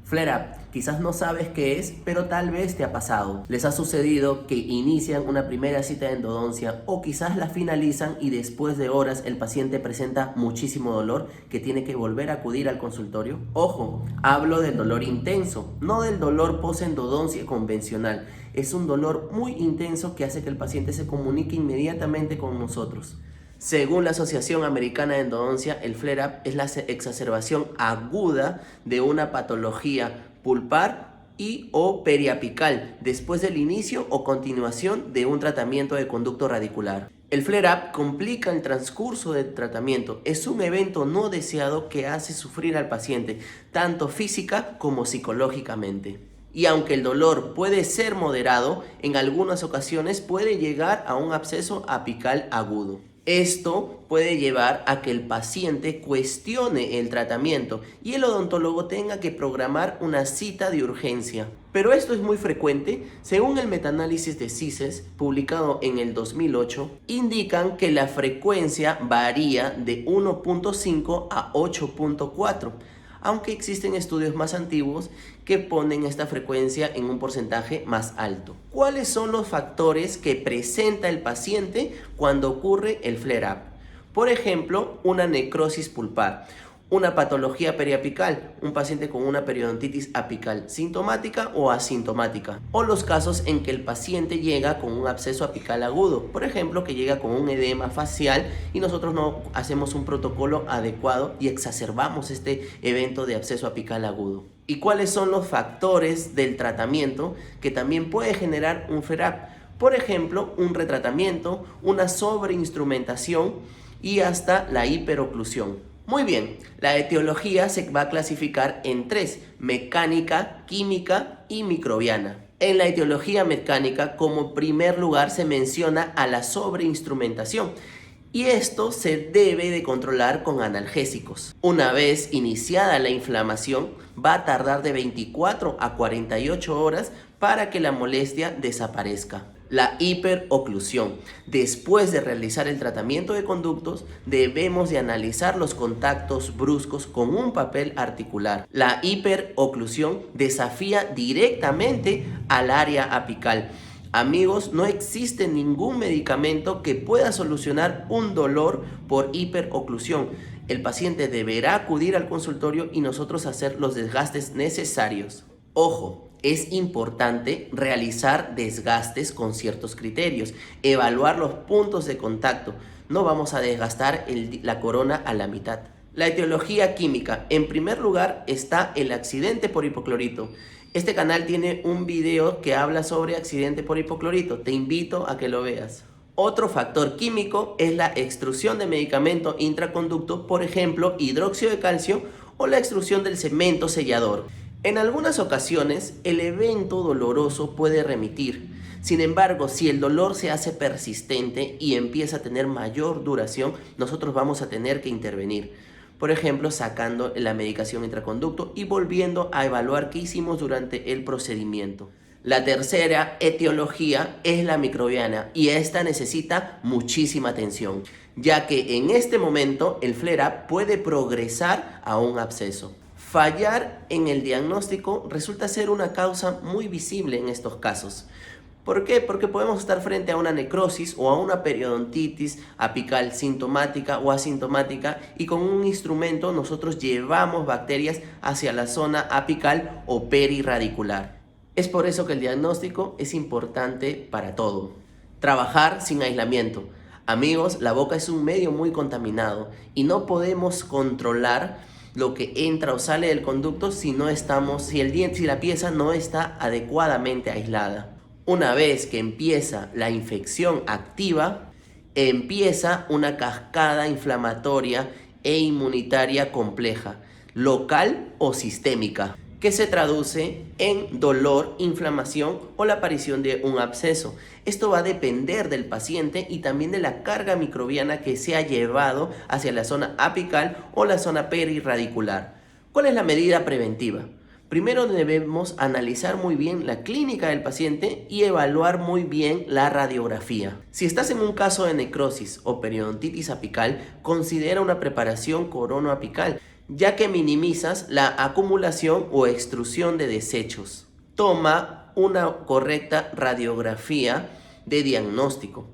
Flare-up, quizás no sabes qué es, pero tal vez te ha pasado. Les ha sucedido que inician una primera cita de endodoncia o quizás la finalizan y después de horas el paciente presenta muchísimo dolor que tiene que volver a acudir al consultorio. Ojo, hablo del dolor intenso, no del dolor post-endodoncia convencional. Es un dolor muy intenso que hace que el paciente se comunique inmediatamente con nosotros. Según la Asociación Americana de Endodoncia, el flare-up es la exacerbación aguda de una patología pulpar y o periapical después del inicio o continuación de un tratamiento de conducto radicular. El flare-up complica el transcurso del tratamiento. Es un evento no deseado que hace sufrir al paciente, tanto física como psicológicamente. Y aunque el dolor puede ser moderado, en algunas ocasiones puede llegar a un absceso apical agudo. Esto puede llevar a que el paciente cuestione el tratamiento y el odontólogo tenga que programar una cita de urgencia. Pero esto es muy frecuente. Según el metaanálisis de CISES, publicado en el 2008, indican que la frecuencia varía de 1.5 a 8.4. Aunque existen estudios más antiguos que ponen esta frecuencia en un porcentaje más alto. ¿Cuáles son los factores que presenta el paciente cuando ocurre el flare-up? Por ejemplo, una necrosis pulpar, una patología periapical, un paciente con una periodontitis apical sintomática o asintomática, o los casos en que el paciente llega con un absceso apical agudo, por ejemplo, que llega con un edema facial y nosotros no hacemos un protocolo adecuado y exacerbamos este evento de absceso apical agudo. ¿Y cuáles son los factores del tratamiento que también puede generar un flare-up? Por ejemplo, un retratamiento, una sobreinstrumentación y hasta la hiperoclusión. Muy bien, la etiología se va a clasificar en tres: mecánica, química y microbiana. En la etiología mecánica, como primer lugar, se menciona a la sobreinstrumentación. Y esto se debe de controlar con analgésicos. Una vez iniciada la inflamación, va a tardar de 24 a 48 horas para que la molestia desaparezca. La hiperoclusión. Después de realizar el tratamiento de conductos, debemos de analizar los contactos bruscos con un papel articular. La hiperoclusión desafía directamente al área apical. Amigos, no existe ningún medicamento que pueda solucionar un dolor por hiperoclusión. El paciente deberá acudir al consultorio y nosotros hacer los desgastes necesarios. Ojo, es importante realizar desgastes con ciertos criterios, evaluar los puntos de contacto. No vamos a desgastar la corona a la mitad. La etiología química. En primer lugar está el accidente por hipoclorito. Este canal tiene un video que habla sobre accidente por hipoclorito. Te invito a que lo veas. Otro factor químico es la extrusión de medicamento intraconducto, por ejemplo, hidróxido de calcio o la extrusión del cemento sellador. En algunas ocasiones, el evento doloroso puede remitir. Sin embargo, si el dolor se hace persistente y empieza a tener mayor duración, nosotros vamos a tener que intervenir. Por ejemplo, sacando la medicación intraconducto y volviendo a evaluar qué hicimos durante el procedimiento. La tercera etiología es la microbiana y esta necesita muchísima atención, ya que en este momento el flare-up puede progresar a un absceso. Fallar en el diagnóstico resulta ser una causa muy visible en estos casos. ¿Por qué? Porque podemos estar frente a una necrosis o a una periodontitis apical sintomática o asintomática y con un instrumento nosotros llevamos bacterias hacia la zona apical o perirradicular. Es por eso que el diagnóstico es importante para todo. Trabajar sin aislamiento. Amigos, la boca es un medio muy contaminado y no podemos controlar lo que entra o sale del conducto si la pieza no está adecuadamente aislada. Una vez que empieza la infección activa, empieza una cascada inflamatoria e inmunitaria compleja, local o sistémica, que se traduce en dolor, inflamación o la aparición de un absceso. Esto va a depender del paciente y también de la carga microbiana que se ha llevado hacia la zona apical o la zona perirradicular. ¿Cuál es la medida preventiva? Primero debemos analizar muy bien la clínica del paciente y evaluar muy bien la radiografía. Si estás en un caso de necrosis o periodontitis apical, considera una preparación coronoapical, ya que minimizas la acumulación o extrusión de desechos. Toma una correcta radiografía de diagnóstico,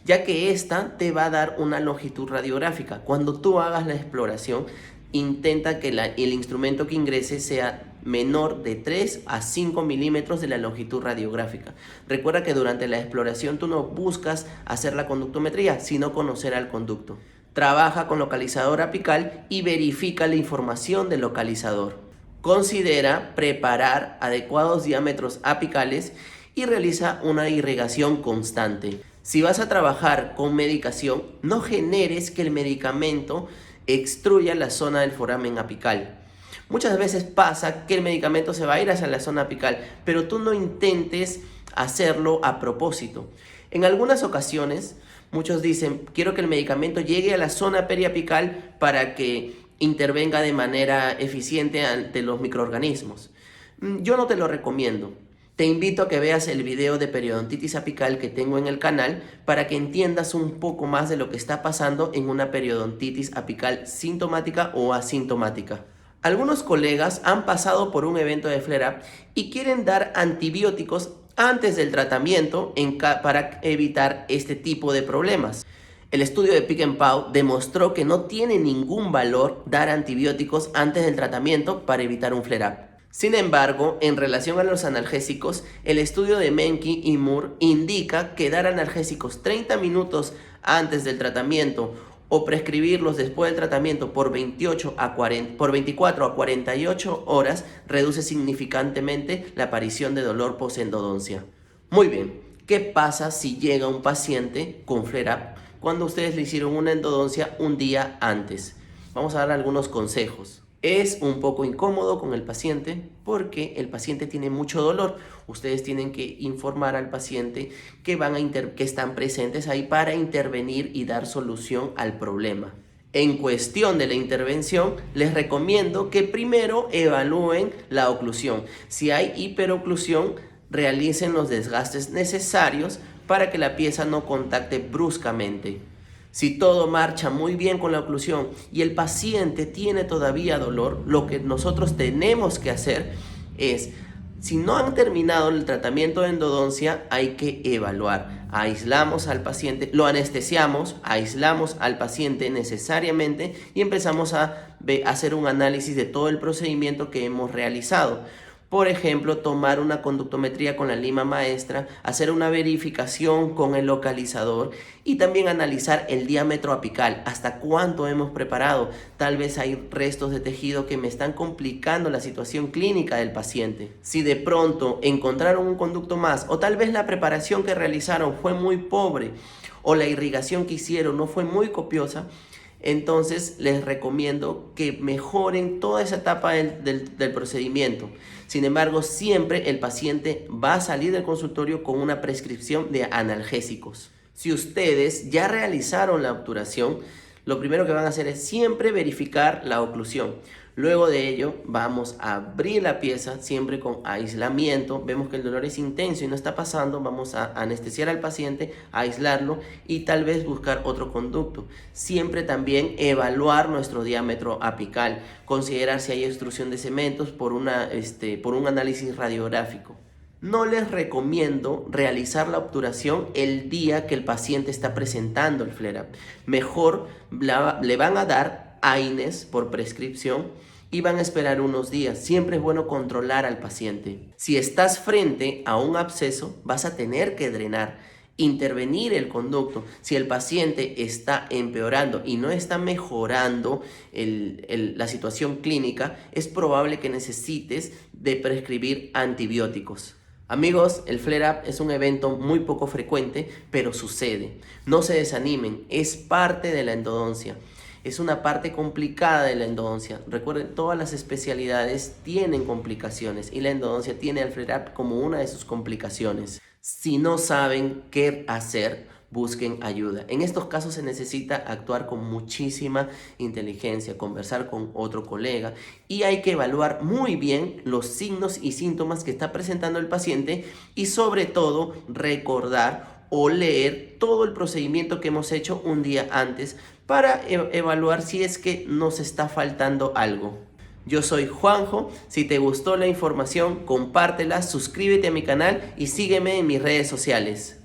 ya que esta te va a dar una longitud radiográfica. Cuando tú hagas la exploración, intenta que el instrumento que ingrese sea menor de 3 a 5 milímetros de la longitud radiográfica. Recuerda que durante la exploración tú no buscas hacer la conductometría, sino conocer al conducto. Trabaja con localizador apical y verifica la información del localizador. Considera preparar adecuados diámetros apicales y realiza una irrigación constante. Si vas a trabajar con medicación, no generes que el medicamento extruya la zona del foramen apical. Muchas veces pasa que el medicamento se va a ir hacia la zona apical, pero tú no intentes hacerlo a propósito. En algunas ocasiones, muchos dicen, quiero que el medicamento llegue a la zona periapical para que intervenga de manera eficiente ante los microorganismos. Yo no te lo recomiendo. Te invito a que veas el video de periodontitis apical que tengo en el canal para que entiendas un poco más de lo que está pasando en una periodontitis apical sintomática o asintomática. Algunos colegas han pasado por un evento de flare-up y quieren dar antibióticos antes del tratamiento para evitar este tipo de problemas. El estudio de Pick and Pau demostró que no tiene ningún valor dar antibióticos antes del tratamiento para evitar un flare-up. Sin embargo, en relación a los analgésicos, el estudio de Menke y Moore indica que dar analgésicos 30 minutos antes del tratamiento o prescribirlos después del tratamiento por 24 a 48 horas reduce significativamente la aparición de dolor postendodoncia. Muy bien, ¿qué pasa si llega un paciente con flare-up cuando ustedes le hicieron una endodoncia un día antes? Vamos a dar algunos consejos. Es un poco incómodo con el paciente porque el paciente tiene mucho dolor. Ustedes tienen que informar al paciente que están presentes ahí para intervenir y dar solución al problema. En cuestión de la intervención, les recomiendo que primero evalúen la oclusión. Si hay hiperoclusión, realicen los desgastes necesarios para que la pieza no contacte bruscamente. Si todo marcha muy bien con la oclusión y el paciente tiene todavía dolor, lo que nosotros tenemos que hacer es, si no han terminado el tratamiento de endodoncia, hay que evaluar. Aislamos al paciente, lo anestesiamos, aislamos al paciente necesariamente y empezamos a hacer un análisis de todo el procedimiento que hemos realizado. Por ejemplo, tomar una conductometría con la lima maestra, hacer una verificación con el localizador y también analizar el diámetro apical, hasta cuánto hemos preparado. Tal vez hay restos de tejido que me están complicando la situación clínica del paciente. Si de pronto encontraron un conducto más o tal vez la preparación que realizaron fue muy pobre o la irrigación que hicieron no fue muy copiosa, entonces les recomiendo que mejoren toda esa etapa del procedimiento. Sin embargo, siempre el paciente va a salir del consultorio con una prescripción de analgésicos. Si ustedes ya realizaron la obturación, lo primero que van a hacer es siempre verificar la oclusión. Luego de ello vamos a abrir la pieza siempre con aislamiento. Vemos que el dolor es intenso y no está pasando. Vamos a anestesiar al paciente, aislarlo y tal vez buscar otro conducto. Siempre también evaluar nuestro diámetro apical. Considerar si hay extrusión de cementos por un análisis radiográfico. No les recomiendo realizar la obturación el día que el paciente está presentando el flare-up. Mejor le van a dar AINES por prescripción y van a esperar unos días. Siempre es bueno controlar al paciente. Si estás frente a un absceso, vas a tener que drenar, intervenir el conducto. Si el paciente está empeorando y no está mejorando la situación clínica, es probable que necesites de prescribir antibióticos. Amigos, el flare-up es un evento muy poco frecuente, pero sucede. No se desanimen, es parte de la endodoncia. Es una parte complicada de la endodoncia. Recuerden, todas las especialidades tienen complicaciones y la endodoncia tiene al flare-up como una de sus complicaciones. Si no saben qué hacer, busquen ayuda. En estos casos se necesita actuar con muchísima inteligencia, conversar con otro colega y hay que evaluar muy bien los signos y síntomas que está presentando el paciente y sobre todo recordar o leer todo el procedimiento que hemos hecho un día antes para evaluar si es que nos está faltando algo. Yo soy Juanjo, si te gustó la información, compártela, suscríbete a mi canal y sígueme en mis redes sociales.